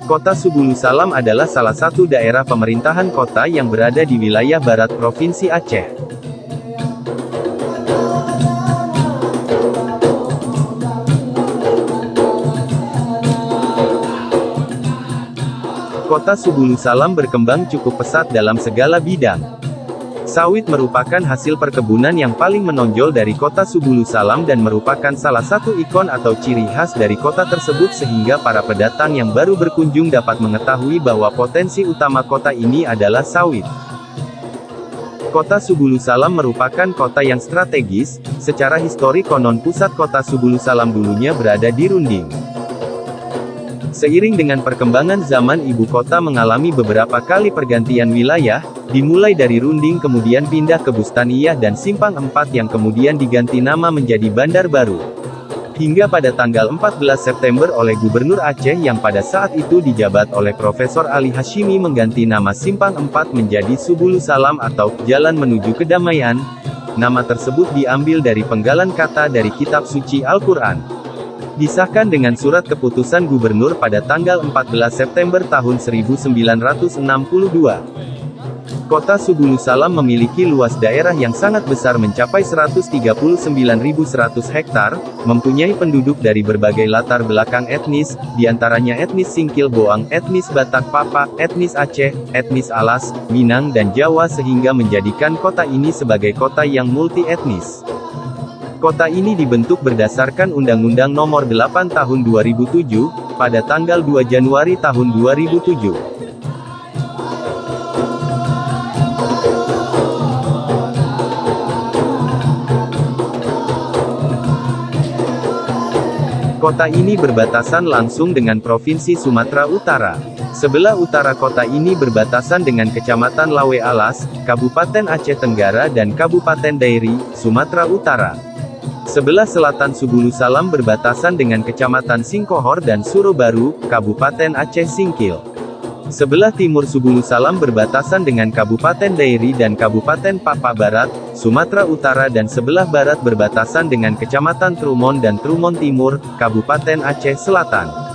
Kota Subulu Salam adalah salah satu daerah pemerintahan kota yang berada di wilayah barat Provinsi Aceh. Kota Subulu Salam berkembang cukup pesat dalam segala bidang. Sawit merupakan hasil perkebunan yang paling menonjol dari kota Subulu Salam dan merupakan salah satu ikon atau ciri khas dari kota tersebut sehingga para pendatang yang baru berkunjung dapat mengetahui bahwa potensi utama kota ini adalah sawit. Kota Subulu Salam merupakan kota yang strategis. Secara histori konon pusat kota Subulu Salam dulunya berada di Runding. Seiring dengan perkembangan zaman ibu kota mengalami beberapa kali pergantian wilayah, dimulai dari Runding kemudian pindah ke Bustaniyah dan Simpang 4 yang kemudian diganti nama menjadi Bandar Baru. Hingga pada tanggal 14 September oleh Gubernur Aceh yang pada saat itu dijabat oleh Profesor Ali Hashimi mengganti nama Simpang 4 menjadi Subulu Salam atau Jalan Menuju Kedamaian. Nama tersebut diambil dari penggalan kata dari kitab suci Al-Quran. Disahkan dengan surat keputusan gubernur pada tanggal 14 September tahun 1962. Kota Subulu Salam memiliki luas daerah yang sangat besar mencapai 139.100 hektar, mempunyai penduduk dari berbagai latar belakang etnis, diantaranya etnis Singkil Boang, etnis Batak Papa, etnis Aceh, etnis Alas, Minang dan Jawa sehingga menjadikan kota ini sebagai kota yang multi etnis. Kota ini dibentuk berdasarkan Undang-Undang Nomor 8 Tahun 2007, pada tanggal 2 Januari tahun 2007. Kota ini berbatasan langsung dengan Provinsi Sumatera Utara. Sebelah utara kota ini berbatasan dengan Kecamatan Lawe Alas, Kabupaten Aceh Tenggara dan Kabupaten Dairi, Sumatera Utara. Sebelah selatan Subulu Salam berbatasan dengan Kecamatan Singkohor dan Surobaru, Kabupaten Aceh Singkil. Sebelah timur Subulu Salam berbatasan dengan Kabupaten Dairi dan Kabupaten Papa Barat, Sumatera Utara dan sebelah barat berbatasan dengan Kecamatan Trumon dan Trumon Timur, Kabupaten Aceh Selatan.